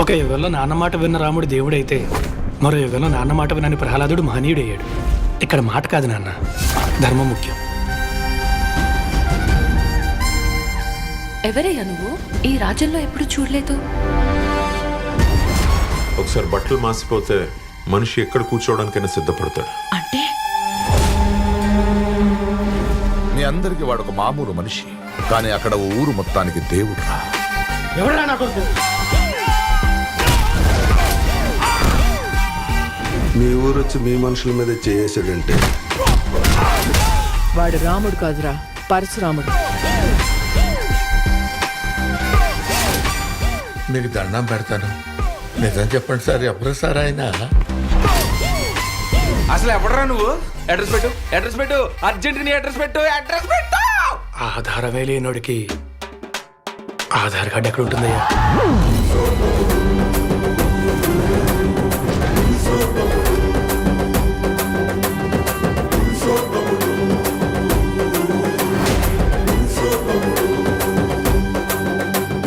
ఒక యుగంలో నాన్న మాట విన్న రాముడు దేవుడైతే మరో యుగంలో నాన్న మాట వినని ప్రహ్లాదుడు మహనీయుడయ్యాడు. ఇక్కడ మాట కాదు నాన్న, ధర్మం ముఖ్యం. ఎవరయ్యా నువ్వు? ఈ రాజ్యంలో ఎప్పుడు చూడలేదు. ఒకసారి బట్టలు మాసిపోతే మనిషి ఎక్కడ కూర్చోవడానికైనా సిద్ధపడతాడు. అంటే మీ అందరికి వాడు ఒక మామూలు మనిషి, కానీ అక్కడ ఓ ఊరు మొత్తానికి దేవుడు. ఎవరా నా కొడుకు? మీ ఊరొచ్చి మీ మనుషుల మీద చేసాడంటే వాడు రాముడు కాదురా, పరశురాముడు. మీకు దండం పెడతాను, నిజం చెప్పండి సార్, ఎవరు సార్ ఆయన? అసలు ఎవడరా నువ్వు? అడ్రస్ పెట్టు, అడ్రస్ పెట్టు, అర్జెంట్ నీ అడ్రస్ పెట్టు, అడ్రస్ పెట్టు. ఆధారమే లేనోడికి ఆధార్ కార్డు ఎక్కడ ఉంటుందయ్యా?